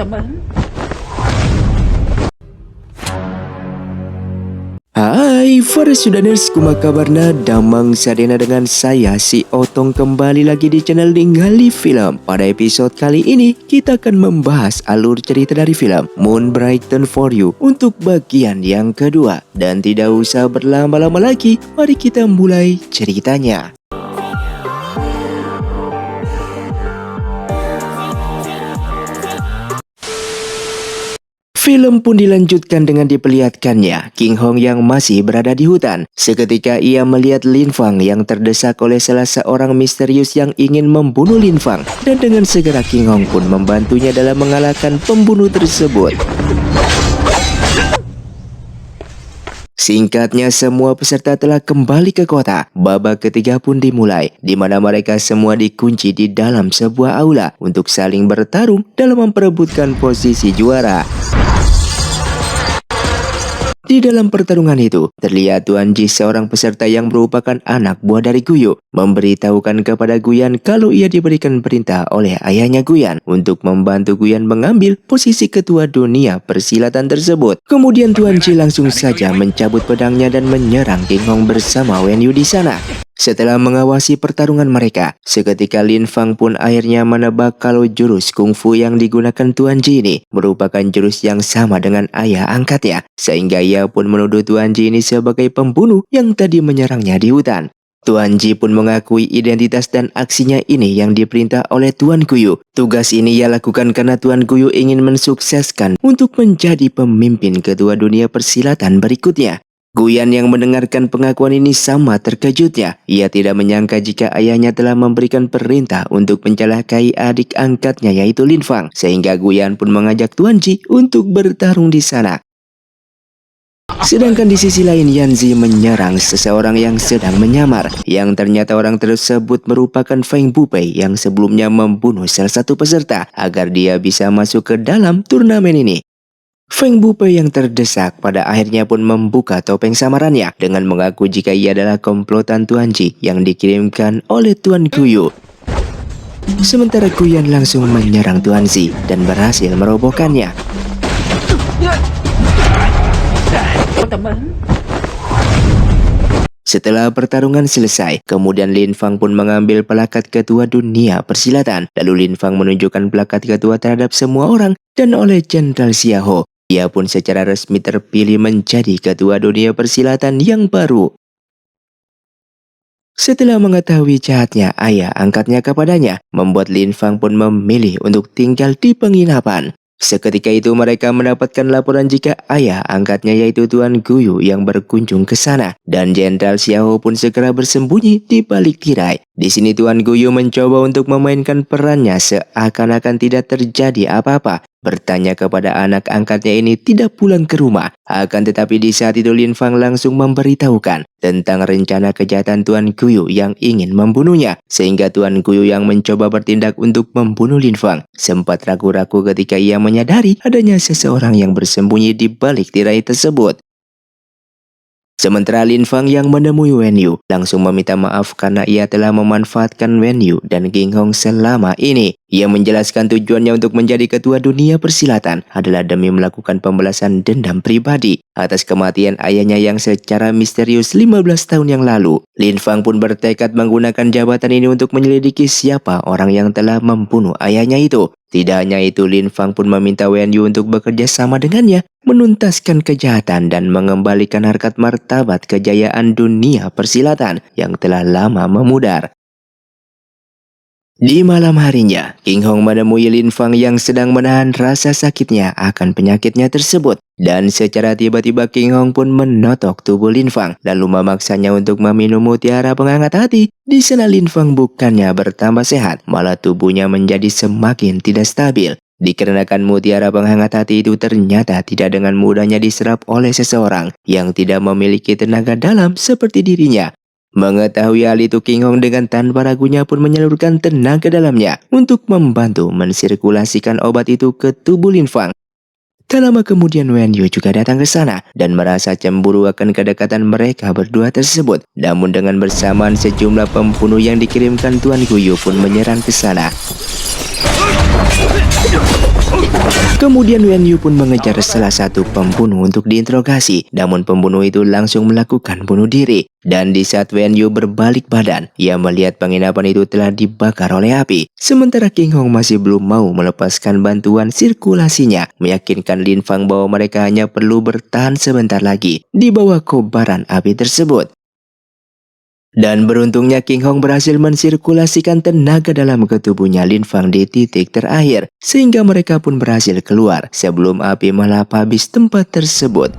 teman. Hai para Sudaners, kumaha kabarna? Damang sadena dengan saya si Otong kembali lagi di channel Ningali Film. Pada episode kali ini kita akan membahas alur cerita dari film Moon Brighten for You untuk bagian yang kedua. Dan tidak usah berlama-lama lagi, mari kita mulai ceritanya. Film pun dilanjutkan dengan diperlihatkannya King Hong yang masih berada di hutan. Seketika ia melihat Lin Fang yang terdesak oleh salah seorang misterius yang ingin membunuh Lin Fang. Dan dengan segera King Hong pun membantunya dalam mengalahkan pembunuh tersebut. Singkatnya, semua peserta telah kembali ke kota. Babak ketiga pun dimulai, di mana mereka semua dikunci di dalam sebuah aula untuk saling bertarung dalam memperebutkan posisi juara. Di dalam pertarungan itu, terlihat Tuan Ji, seorang peserta yang merupakan anak buah dari Guyu, memberitahukan kepada Guyan kalau ia diberikan perintah oleh ayahnya Guyan untuk membantu Guyan mengambil posisi ketua dunia persilatan tersebut. Kemudian Tuan Ji langsung saja mencabut pedangnya dan menyerang King Hong bersama Wen Yu di sana. Setelah mengawasi pertarungan mereka, seketika Lin Fang pun akhirnya menebak kalau jurus kungfu yang digunakan Tuan Ji ini merupakan jurus yang sama dengan ayah angkatnya, sehingga ia pun menuduh Tuan Ji ini sebagai pembunuh yang tadi menyerangnya di hutan. Tuan Ji pun mengakui identitas dan aksinya ini yang diperintah oleh Tuan Guyu. Tugas ini ia lakukan karena Tuan Guyu ingin mensukseskan untuk menjadi pemimpin ketua dunia persilatan berikutnya. Guyan yang mendengarkan pengakuan ini sama terkejutnya. Ia tidak menyangka jika ayahnya telah memberikan perintah untuk mencelakai adik angkatnya yaitu Lin Fang. Sehingga Guyan pun mengajak Tuan Ji untuk bertarung di sana. Sedangkan di sisi lain, Yanzi menyerang seseorang yang sedang menyamar, yang ternyata orang tersebut merupakan Feng Bupei yang sebelumnya membunuh salah satu peserta agar dia bisa masuk ke dalam turnamen ini. Feng Bupei yang terdesak pada akhirnya pun membuka topeng samarannya dengan mengaku jika ia adalah komplotan Tuan Ji yang dikirimkan oleh Tuan Guyu. Sementara Guyan langsung menyerang Tuan Ji dan berhasil merobohkannya. Teman. Setelah pertarungan selesai, kemudian Lin Fang pun mengambil pelakat ketua dunia persilatan. Lalu Lin Fang menunjukkan pelakat ketua terhadap semua orang dan oleh Jenderal Xiaoho, ia pun secara resmi terpilih menjadi ketua dunia persilatan yang baru. Setelah mengetahui jahatnya ayah angkatnya kepadanya, membuat Lin Fang pun memilih untuk tinggal di penginapan. Seketika itu mereka mendapatkan laporan jika ayah angkatnya yaitu Tuan Guyu yang berkunjung ke sana, dan Jenderal Xiaoho pun segera bersembunyi di balik tirai. Di sini Tuan Guyu mencoba untuk memainkan perannya seakan-akan tidak terjadi apa-apa, bertanya kepada anak angkatnya ini tidak pulang ke rumah. Akan tetapi di saat itu Lin Fang langsung memberitahukan tentang rencana kejahatan Tuan Guyu yang ingin membunuhnya, sehingga Tuan Guyu yang mencoba bertindak untuk membunuh Lin Fang sempat ragu-ragu ketika ia menyadari adanya seseorang yang bersembunyi di balik tirai tersebut. Sementara Lin Fang yang menemui Wen Yu langsung meminta maaf karena ia telah memanfaatkan Wen Yu dan King Hong selama ini. Ia menjelaskan tujuannya untuk menjadi ketua dunia persilatan adalah demi melakukan pembalasan dendam pribadi atas kematian ayahnya yang secara misterius 15 tahun yang lalu. Lin Fang pun bertekad menggunakan jabatan ini untuk menyelidiki siapa orang yang telah membunuh ayahnya itu. Tidak hanya itu, Lin Fang pun meminta Wen Yu untuk bekerja sama dengannya, menuntaskan kejahatan dan mengembalikan harkat martabat kejayaan dunia persilatan yang telah lama memudar. Di malam harinya, King Hong menemui Lin Fang yang sedang menahan rasa sakitnya akan penyakitnya tersebut. Dan secara tiba-tiba King Hong pun menotok tubuh Lin Fang, lalu memaksanya untuk meminum mutiara penghangat hati. Di sana Lin Fang bukannya bertambah sehat, malah tubuhnya menjadi semakin tidak stabil. Dikarenakan mutiara penghangat hati itu ternyata tidak dengan mudahnya diserap oleh seseorang yang tidak memiliki tenaga dalam seperti dirinya. Mengetahui hal itu, King Hong dengan tanpa ragunya pun menyalurkan tenaga dalamnya untuk membantu mensirkulasikan obat itu ke tubuh Lin Fang. Tak lama kemudian Wen Yu juga datang ke sana dan merasa cemburu akan kedekatan mereka berdua tersebut. Namun dengan bersamaan sejumlah pembunuh yang dikirimkan Tuan Guyu pun menyerang ke sana. Kemudian Wen Yu pun mengejar salah satu pembunuh untuk diinterogasi, namun pembunuh itu langsung melakukan bunuh diri. Dan di saat Wen Yu berbalik badan, ia melihat penginapan itu telah dibakar oleh api. Sementara King Hong masih belum mau melepaskan bantuan sirkulasinya, meyakinkan Lin Fang bahwa mereka hanya perlu bertahan sebentar lagi di bawah kobaran api tersebut. Dan beruntungnya King Hong berhasil mensirkulasikan tenaga dalam ke tubuhnya Lin Fang di titik terakhir, sehingga mereka pun berhasil keluar sebelum api melahap habis tempat tersebut.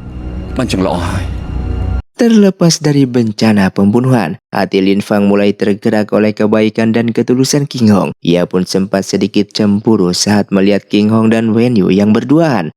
Terlepas dari bencana pembunuhan, hati Lin Fang mulai tergerak oleh kebaikan dan ketulusan King Hong. Ia pun sempat sedikit cemburu saat melihat King Hong dan Wen Yu yang berduaan.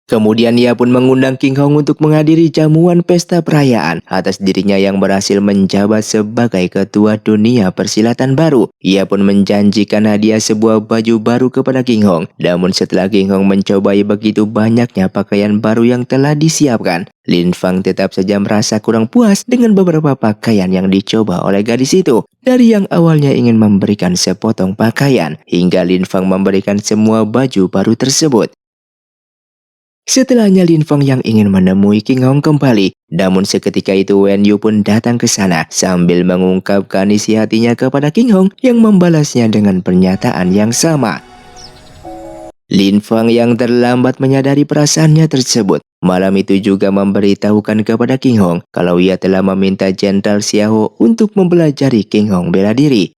Kemudian ia pun mengundang King Hong untuk menghadiri jamuan pesta perayaan atas dirinya yang berhasil menjabat sebagai ketua dunia persilatan baru. Ia pun menjanjikan hadiah sebuah baju baru kepada King Hong. Namun setelah King Hong mencobai begitu banyaknya pakaian baru yang telah disiapkan, Lin Fang tetap saja merasa kurang puas dengan beberapa pakaian yang dicoba oleh gadis itu. Dari yang awalnya ingin memberikan sepotong pakaian, hingga Lin Fang memberikan semua baju baru tersebut. Setelahnya Lin Fang yang ingin menemui King Hong kembali, namun seketika itu Wen Yu pun datang ke sana sambil mengungkapkan isi hatinya kepada King Hong yang membalasnya dengan pernyataan yang sama. Lin Fang yang terlambat menyadari perasaannya tersebut, malam itu juga memberitahukan kepada King Hong kalau ia telah meminta Jenderal Xiao untuk mempelajari King Hong bela diri.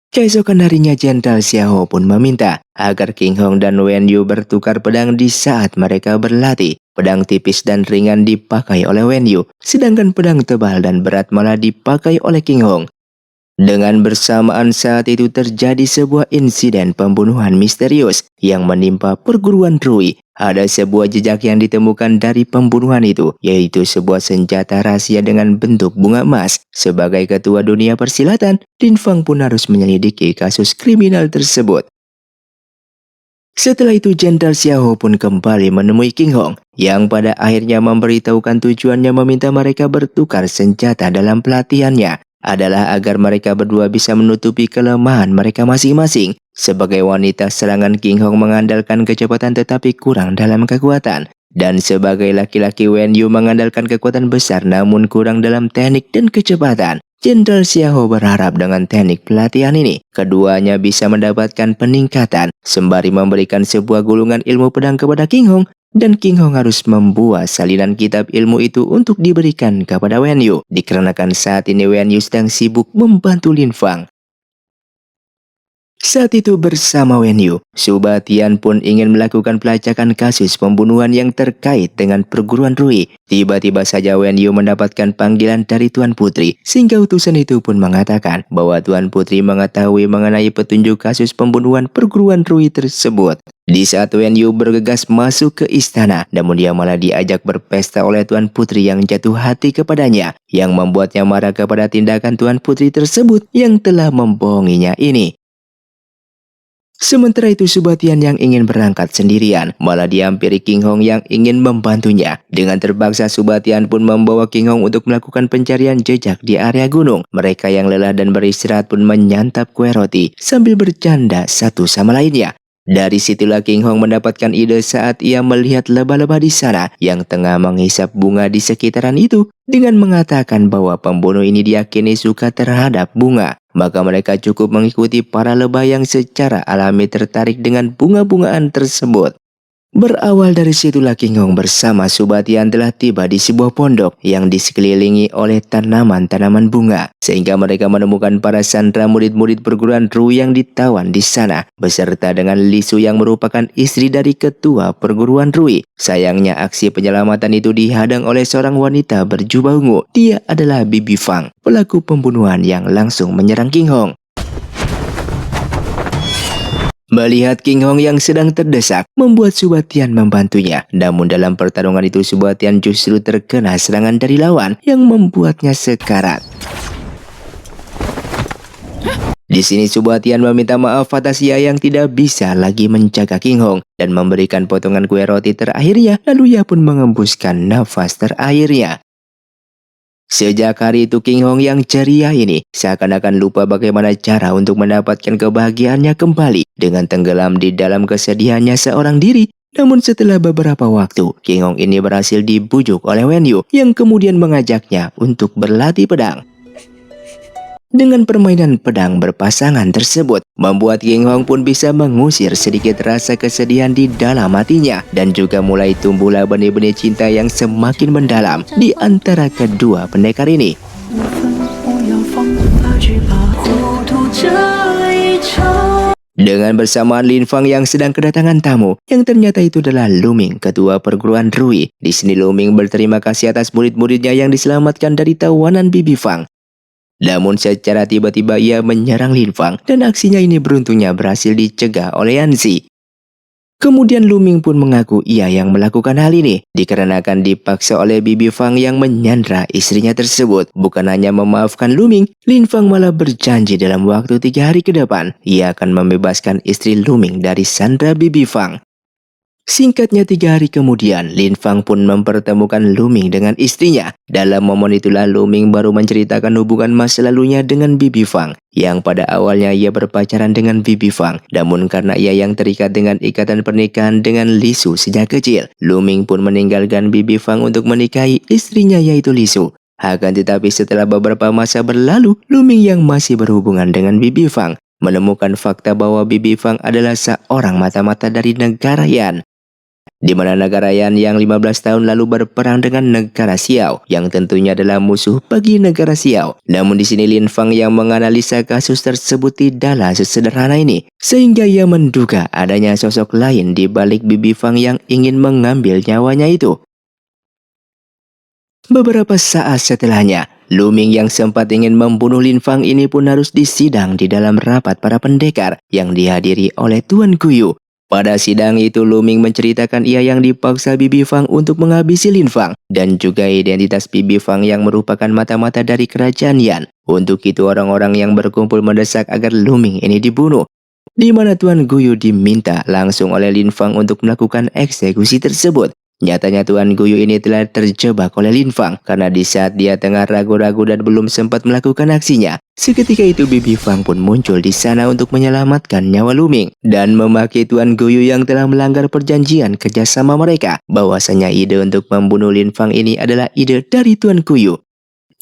Keesokan harinya Jenderal Xiao pun meminta agar King Hong dan Wen Yu bertukar pedang di saat mereka berlatih. Pedang tipis dan ringan dipakai oleh Wen Yu, sedangkan pedang tebal dan berat malah dipakai oleh King Hong. Dengan bersamaan saat itu terjadi sebuah insiden pembunuhan misterius yang menimpa perguruan Rui. Ada sebuah jejak yang ditemukan dari pembunuhan itu, yaitu sebuah senjata rahasia dengan bentuk bunga emas. Sebagai ketua dunia persilatan, Lin Fang pun harus menyelidiki kasus kriminal tersebut. Setelah itu Jenderal Xiao pun kembali menemui King Hong, yang pada akhirnya memberitahukan tujuannya meminta mereka bertukar senjata dalam pelatihannya adalah agar mereka berdua bisa menutupi kelemahan mereka masing-masing. Sebagai wanita, serangan King Hong mengandalkan kecepatan tetapi kurang dalam kekuatan. Dan sebagai laki-laki, Wen Yu mengandalkan kekuatan besar namun kurang dalam teknik dan kecepatan. Jenderal Xiao berharap dengan teknik pelatihan ini, keduanya bisa mendapatkan peningkatan sembari memberikan sebuah gulungan ilmu pedang kepada King Hong. Dan King Hong harus membuat salinan kitab ilmu itu untuk diberikan kepada Wen Yu, dikarenakan saat ini Wen Yu sedang sibuk membantu Lin Fang. Saat itu bersama Wen Yu, Suba Tian pun ingin melakukan pelacakan kasus pembunuhan yang terkait dengan perguruan Rui. Tiba-tiba saja Wen Yu mendapatkan panggilan dari Tuan Putri, sehingga utusan itu pun mengatakan bahwa Tuan Putri mengetahui mengenai petunjuk kasus pembunuhan perguruan Rui tersebut. Di saat Wen Yu bergegas masuk ke istana, namun dia malah diajak berpesta oleh Tuan Putri yang jatuh hati kepadanya, yang membuatnya marah kepada tindakan Tuan Putri tersebut yang telah membohonginya ini. Sementara itu Subatian yang ingin berangkat sendirian malah dihampiri King Hong yang ingin membantunya. Dengan terpaksa Subatian pun membawa King Hong untuk melakukan pencarian jejak di area gunung. Mereka yang lelah dan beristirahat pun menyantap kue roti sambil bercanda satu sama lainnya. Dari situlah King Hong mendapatkan ide saat ia melihat lebah-lebah di sana yang tengah menghisap bunga di sekitaran itu dengan mengatakan bahwa pembunuh ini diyakini suka terhadap bunga. Maka mereka cukup mengikuti para lebah yang secara alami tertarik dengan bunga-bungaan tersebut. Berawal dari situlah King Hong bersama Subatian telah tiba di sebuah pondok yang disekelilingi oleh tanaman-tanaman bunga. Sehingga mereka menemukan para sandera murid-murid perguruan Rui yang ditawan di sana, beserta dengan Li Su yang merupakan istri dari ketua perguruan Rui. Sayangnya aksi penyelamatan itu dihadang oleh seorang wanita berjubah ungu. Dia adalah Bibi Fang, pelaku pembunuhan yang langsung menyerang King Hong. Melihat King Hong yang sedang terdesak, membuat Subatian membantunya. Namun dalam pertarungan itu Subatian justru terkena serangan dari lawan yang membuatnya sekarat. Di sini Subatian meminta maaf atas ia yang tidak bisa lagi menjaga King Hong dan memberikan potongan kue roti terakhirnya, lalu ia pun mengembuskan nafas terakhirnya. Sejak hari itu King Hong yang ceria ini seakan-akan lupa bagaimana cara untuk mendapatkan kebahagiaannya kembali dengan tenggelam di dalam kesedihannya seorang diri. Namun setelah beberapa waktu, King Hong ini berhasil dibujuk oleh Wen Yu yang kemudian mengajaknya untuk berlatih pedang. Dengan permainan pedang berpasangan tersebut, membuat King Hong pun bisa mengusir sedikit rasa kesedihan di dalam hatinya dan juga mulai tumbuhlah benih-benih cinta yang semakin mendalam di antara kedua pendekar ini. Dengan bersamaan Lin Fang yang sedang kedatangan tamu, yang ternyata itu adalah Lu Ming, ketua perguruan Rui. Di sini Lu Ming berterima kasih atas murid-muridnya yang diselamatkan dari tawanan Bibi Fang. Namun secara tiba-tiba ia menyerang Lin Fang dan aksinya ini beruntungnya berhasil dicegah oleh Yanzi. Kemudian Lu Ming pun mengaku ia yang melakukan hal ini dikarenakan dipaksa oleh Bibi Fang yang menyandra istrinya tersebut. Bukan hanya memaafkan Lu Ming, Lin Fang malah berjanji dalam waktu 3 hari ke depan ia akan membebaskan istri Lu Ming dari sandra Bibi Fang. Singkatnya 3 hari kemudian, Lin Fang pun mempertemukan Lu Ming dengan istrinya. Dalam momen itulah Lu Ming baru menceritakan hubungan masa lalunya dengan Bibi Fang, yang pada awalnya ia berpacaran dengan Bibi Fang. Namun karena ia yang terikat dengan ikatan pernikahan dengan Li Su sejak kecil, Lu Ming pun meninggalkan Bibi Fang untuk menikahi istrinya yaitu Li Su. Akan tetapi setelah beberapa masa berlalu, Lu Ming yang masih berhubungan dengan Bibi Fang menemukan fakta bahwa Bibi Fang adalah seorang mata-mata dari negara Yan, di mana negara Yan yang 15 tahun lalu berperang dengan negara Xiao yang tentunya adalah musuh bagi negara Xiao. Namun di sini Lin Fang yang menganalisa kasus tersebut tidaklah sesederhana ini, sehingga ia menduga adanya sosok lain di balik Bibi Fang yang ingin mengambil nyawanya itu. Beberapa saat setelahnya, Lu Ming yang sempat ingin membunuh Lin Fang ini pun harus disidang di dalam rapat para pendekar yang dihadiri oleh Tuan Guyu. Pada sidang itu Lu Ming menceritakan ia yang dipaksa Bibi Fang untuk menghabisi Lin Fang dan juga identitas Bibi Fang yang merupakan mata-mata dari kerajaan Yan. Untuk itu orang-orang yang berkumpul mendesak agar Lu Ming ini dibunuh, di mana Tuan Guyu diminta langsung oleh Lin Fang untuk melakukan eksekusi tersebut. Nyatanya Tuan Guyu ini telah terjebak oleh Lin Fang karena di saat dia tengah ragu-ragu dan belum sempat melakukan aksinya, seketika itu Bibi Fang pun muncul di sana untuk menyelamatkan nyawa Lu Ming dan memaki Tuan Guyu yang telah melanggar perjanjian kerjasama mereka. Bahwasanya ide untuk membunuh Lin Fang ini adalah ide dari Tuan Guyu.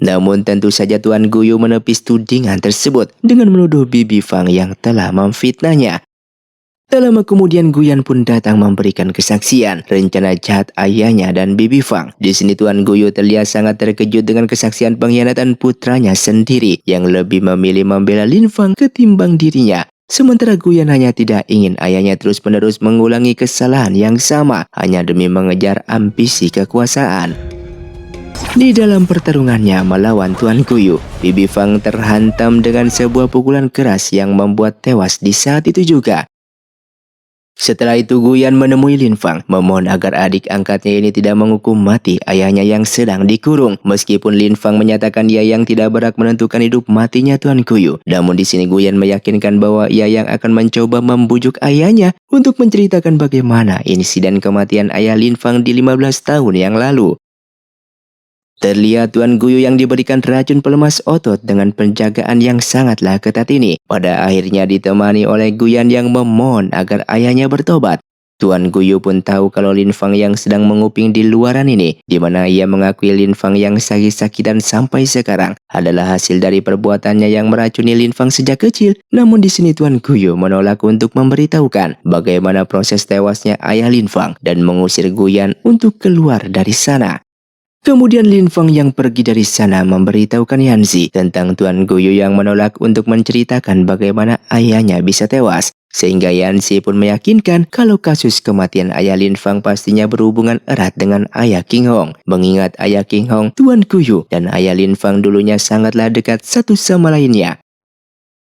Namun tentu saja Tuan Guyu menepis tudingan tersebut dengan menuduh Bibi Fang yang telah memfitnahnya. Tak lama kemudian Guyan pun datang memberikan kesaksian rencana jahat ayahnya dan Bibi Fang. Di sini Tuan Guyu terlihat sangat terkejut dengan kesaksian pengkhianatan putranya sendiri yang lebih memilih membela Lin Fang ketimbang dirinya. Sementara Guyan hanya tidak ingin ayahnya terus-menerus mengulangi kesalahan yang sama hanya demi mengejar ambisi kekuasaan. Di dalam pertarungannya melawan Tuan Guyu, Bibi Fang terhantam dengan sebuah pukulan keras yang membuat tewas di saat itu juga. Setelah itu Guyan menemui Lin Fang, memohon agar adik angkatnya ini tidak menghukum mati ayahnya yang sedang dikurung. Meskipun Lin Fang menyatakan ia yang tidak berhak menentukan hidup matinya Tuan Guyu, namun di sini Guyan meyakinkan bahwa ia yang akan mencoba membujuk ayahnya untuk menceritakan bagaimana insiden kematian ayah Lin Fang di 15 tahun yang lalu. Terlihat Tuan Guyu yang diberikan racun pelemas otot dengan penjagaan yang sangatlah ketat ini pada akhirnya ditemani oleh Guyan yang memohon agar ayahnya bertobat. Tuan Guyu pun tahu kalau Lin Fang yang sedang menguping di luaran ini, di mana ia mengakui Lin Fang yang sakit-sakitan sampai sekarang adalah hasil dari perbuatannya yang meracuni Lin Fang sejak kecil. Namun di sini Tuan Guyu menolak untuk memberitahukan bagaimana proses tewasnya ayah Lin Fang dan mengusir Guyan untuk keluar dari sana. Kemudian Lin Fang yang pergi dari sana memberitahukan Yanzi tentang Tuan Guyu yang menolak untuk menceritakan bagaimana ayahnya bisa tewas. Sehingga Yanzi pun meyakinkan kalau kasus kematian ayah Lin Fang pastinya berhubungan erat dengan ayah King Hong. Mengingat ayah King Hong, Tuan Guyu, dan ayah Lin Fang dulunya sangatlah dekat satu sama lainnya.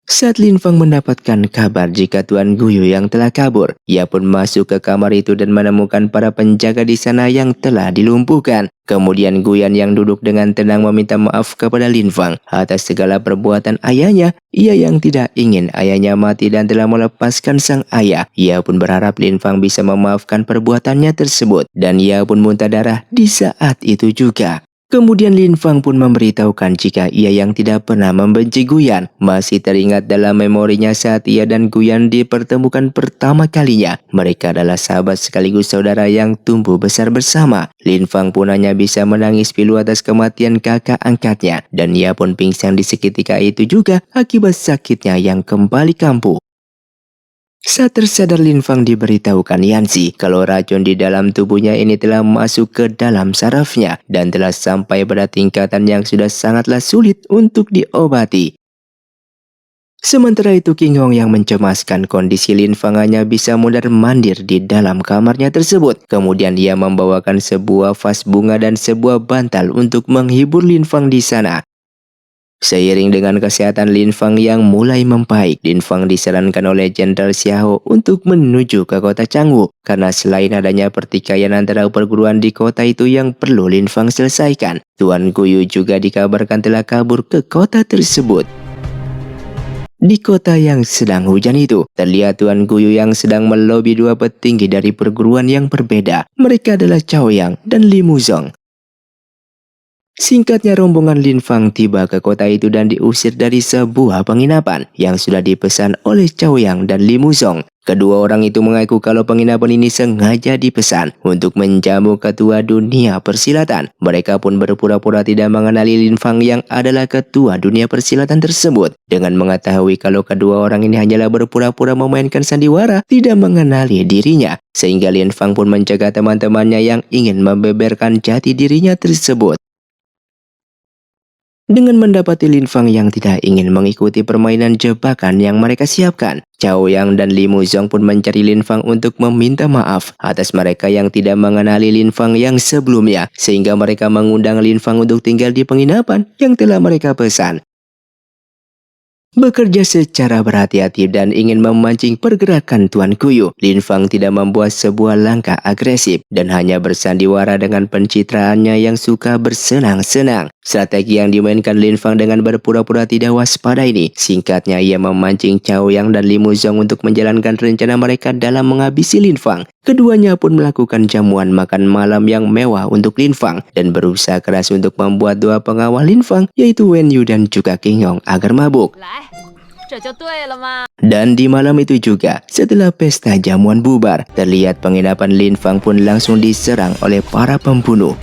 Saat Lin Fang mendapatkan kabar jika Tuan Guyu yang telah kabur, ia pun masuk ke kamar itu dan menemukan para penjaga di sana yang telah dilumpuhkan. Kemudian Guyan yang duduk dengan tenang meminta maaf kepada Lin Fang atas segala perbuatan ayahnya. Ia yang tidak ingin ayahnya mati dan telah melepaskan sang ayah. Ia pun berharap Lin Fang bisa memaafkan perbuatannya tersebut dan ia pun muntah darah di saat itu juga. Kemudian Lin Fang pun memberitahukan jika ia yang tidak pernah membenci Guyan. Masih teringat dalam memorinya saat ia dan Guyan dipertemukan pertama kalinya. Mereka adalah sahabat sekaligus saudara yang tumbuh besar bersama. Lin Fang pun hanya bisa menangis pilu atas kematian kakak angkatnya. Dan ia pun pingsan di seketika itu juga akibat sakitnya yang kembali kambuh. Saat tersadar Lin Fang diberitahukan Yanzi kalau racun di dalam tubuhnya ini telah masuk ke dalam sarafnya dan telah sampai pada tingkatan yang sudah sangatlah sulit untuk diobati. Sementara itu King Hong yang mencemaskan kondisi Lin Fang hanya bisa mundar-mandir di dalam kamarnya tersebut. Kemudian dia membawakan sebuah vas bunga dan sebuah bantal untuk menghibur Lin Fang di sana. Seiring dengan kesehatan Lin Fang yang mulai membaik, Lin Fang disarankan oleh Jenderal Xiao untuk menuju ke kota Cangwu karena selain adanya pertikaian antara perguruan di kota itu yang perlu Lin Fang selesaikan, Tuan Guyu juga dikabarkan telah kabur ke kota tersebut. Di kota yang sedang hujan itu, terlihat Tuan Guyu yang sedang melobi dua petinggi dari perguruan yang berbeda. Mereka adalah Cao Yang dan Li Muzong. Singkatnya rombongan Lin Fang tiba ke kota itu dan diusir dari sebuah penginapan yang sudah dipesan oleh Cao Yang dan Li Muzong. Kedua orang itu mengaku kalau penginapan ini sengaja dipesan untuk menjamu ketua dunia persilatan. Mereka pun berpura-pura tidak mengenali Lin Fang yang adalah ketua dunia persilatan tersebut. Dengan mengetahui kalau kedua orang ini hanyalah berpura-pura memainkan sandiwara, tidak mengenali dirinya. Sehingga Lin Fang pun mencegah teman-temannya yang ingin membeberkan jati dirinya tersebut. Dengan mendapati Lin Fang yang tidak ingin mengikuti permainan jebakan yang mereka siapkan, Cao Yang dan Li Muzong pun mencari Lin Fang untuk meminta maaf atas mereka yang tidak mengenali Lin Fang yang sebelumnya, sehingga mereka mengundang Lin Fang untuk tinggal di penginapan yang telah mereka pesan. Bekerja secara berhati-hati dan ingin memancing pergerakan Tuan Guyu, Lin Fang tidak membuat sebuah langkah agresif dan hanya bersandiwara dengan pencitraannya yang suka bersenang-senang. Strategi yang dimainkan Lin Fang dengan berpura-pura tidak waspada ini, singkatnya ia memancing Cao Yang dan Li Muzong untuk menjalankan rencana mereka dalam menghabisi Lin Fang. Keduanya pun melakukan jamuan makan malam yang mewah untuk Lin Fang dan berusaha keras untuk membuat dua pengawal Lin Fang, yaitu Wen Yu dan juga King Hong, agar mabuk. Dan di malam itu juga, setelah pesta jamuan bubar, terlihat penginapan Lin Fang pun langsung diserang oleh para pembunuh.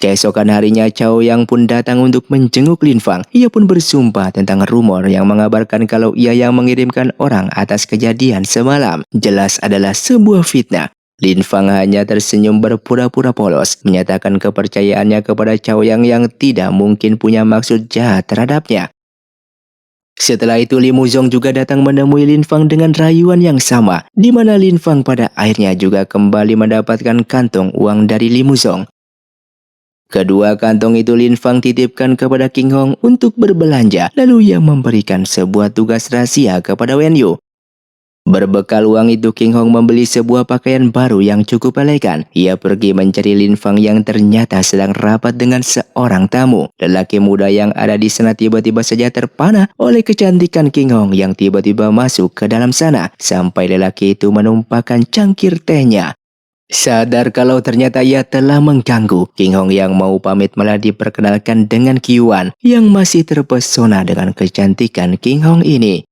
Keesokan harinya Cao Yang pun datang untuk menjenguk Lin Fang. Ia pun bersumpah tentang rumor yang mengabarkan kalau ia yang mengirimkan orang atas kejadian semalam. Jelas adalah sebuah fitnah. Lin Fang hanya tersenyum berpura-pura polos, menyatakan kepercayaannya kepada Cao Yang yang tidak mungkin punya maksud jahat terhadapnya. Setelah itu Li Muzong juga datang menemui Lin Fang dengan rayuan yang sama, di mana Lin Fang pada akhirnya juga kembali mendapatkan kantong uang dari Li Muzong. Kedua kantong itu Lin Fang titipkan kepada King Hong untuk berbelanja, lalu ia memberikan sebuah tugas rahasia kepada Wen Yu. Berbekal uang itu King Hong membeli sebuah pakaian baru yang cukup elegan. Ia pergi mencari Lin Fang yang ternyata sedang rapat dengan seorang tamu. Lelaki muda yang ada di sana tiba-tiba saja terpana oleh kecantikan King Hong yang tiba-tiba masuk ke dalam sana, sampai lelaki itu menumpahkan cangkir tehnya. Sadar kalau ternyata ia telah mengganggu, King Hong yang mau pamit malah diperkenalkan dengan Kyuan yang masih terpesona dengan kecantikan King Hong ini.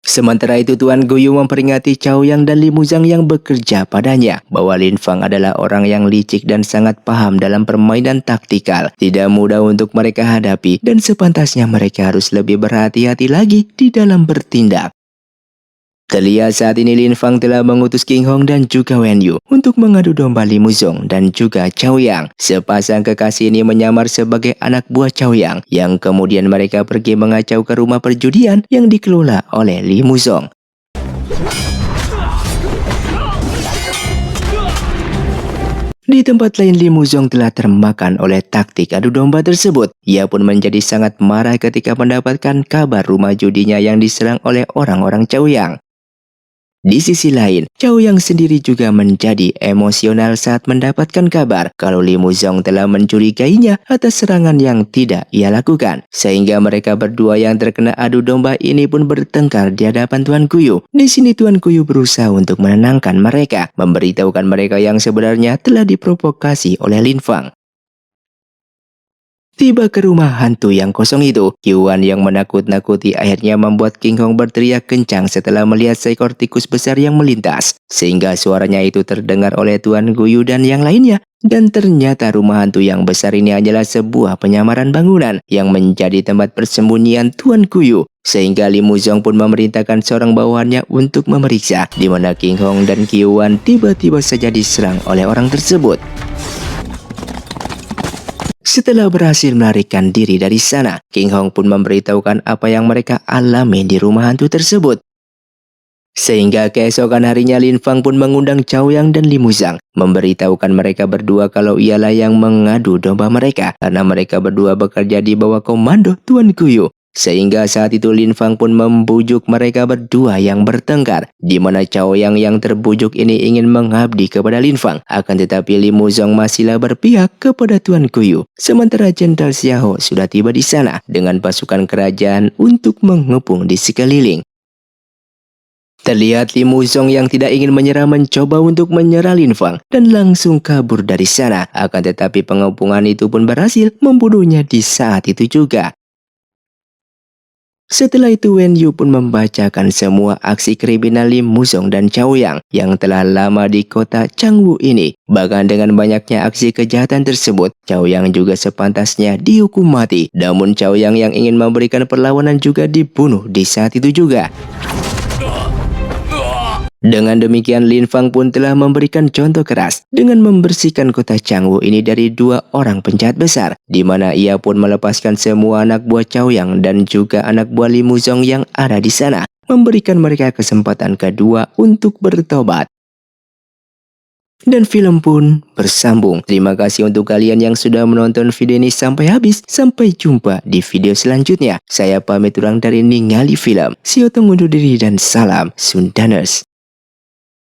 Sementara itu Tuan Guyu memperingati Cao Yang dan Li Muzong yang bekerja padanya bahwa Lin Fang adalah orang yang licik dan sangat paham dalam permainan taktikal. Tidak mudah untuk mereka hadapi dan sepantasnya mereka harus lebih berhati-hati lagi di dalam bertindak. Terlihat saat ini Lin Fang telah mengutus King Hong dan juga Wen Yu untuk mengadu domba Li Muzong dan juga Cao Yang. Sepasang kekasih ini menyamar sebagai anak buah Cao Yang kemudian mereka pergi mengacau ke rumah perjudian yang dikelola oleh Li Muzong. Di tempat lain Li Muzong telah termakan oleh taktik adu domba tersebut. Ia pun menjadi sangat marah ketika mendapatkan kabar rumah judinya yang diserang oleh orang-orang Cao Yang. Di sisi lain, Chow Yang sendiri juga menjadi emosional saat mendapatkan kabar kalau Lee Muzong telah mencurigainya atas serangan yang tidak ia lakukan. Sehingga mereka berdua yang terkena adu domba ini pun bertengkar di hadapan Tuan Kuyu. Di sini Tuan Kuyu berusaha untuk menenangkan mereka, memberitahukan mereka yang sebenarnya telah diprovokasi oleh Lin Fang. Tiba ke rumah hantu yang kosong itu, Kyuan yang menakut-nakuti akhirnya membuat King Hong berteriak kencang setelah melihat seekor tikus besar yang melintas. Sehingga suaranya itu terdengar oleh Tuan Guyu dan yang lainnya. Dan ternyata rumah hantu yang besar ini adalah sebuah penyamaran bangunan yang menjadi tempat persembunyian Tuan Guyu. Sehingga Lee Muzong pun memerintahkan seorang bawahannya untuk memeriksa, di mana King Hong dan Kyuan tiba-tiba saja diserang oleh orang tersebut. Setelah berhasil melarikan diri dari sana, King Hong pun memberitahukan apa yang mereka alami di rumah hantu tersebut. Sehingga keesokan harinya Lin Fang pun mengundang Chow Yang dan Lee Muzong, memberitahukan mereka berdua kalau ialah yang mengadu domba mereka karena mereka berdua bekerja di bawah komando Tuan Kuyu. Sehingga saat itu Lin Fang pun membujuk mereka berdua yang bertengkar, di mana Chow yang terbujuk ini ingin mengabdi kepada Lin Fang, akan tetapi Lee Muzong masihlah berpihak kepada Tuan Kuyu. Sementara Jenderal Xiao sudah tiba di sana dengan pasukan kerajaan untuk mengepung di sekeliling. Terlihat Lee Muzong yang tidak ingin menyerah mencoba untuk menyerah Lin Fang dan langsung kabur dari sana, akan tetapi pengepungan itu pun berhasil membunuhnya di saat itu juga. Setelah itu Wen Yu pun membacakan semua aksi kriminal Lee Muzong dan Chow yang telah lama di kota Changwu ini. Bahkan dengan banyaknya aksi kejahatan tersebut, Chow juga sepantasnya dihukum mati. Namun Chow yang ingin memberikan perlawanan juga dibunuh di saat itu juga. Dengan demikian Lin Fang pun telah memberikan contoh keras dengan membersihkan kota Changwu ini dari dua orang penjahat besar, di mana ia pun melepaskan semua anak buah Chow dan juga anak buah Lee Muzong yang ada di sana, memberikan mereka kesempatan kedua untuk bertobat. Dan film pun bersambung. Terima kasih untuk kalian yang sudah menonton video ini sampai habis. Sampai jumpa di video selanjutnya. Saya pamit ulang dari Ningali Film. See you, undur diri dan salam Sundaners.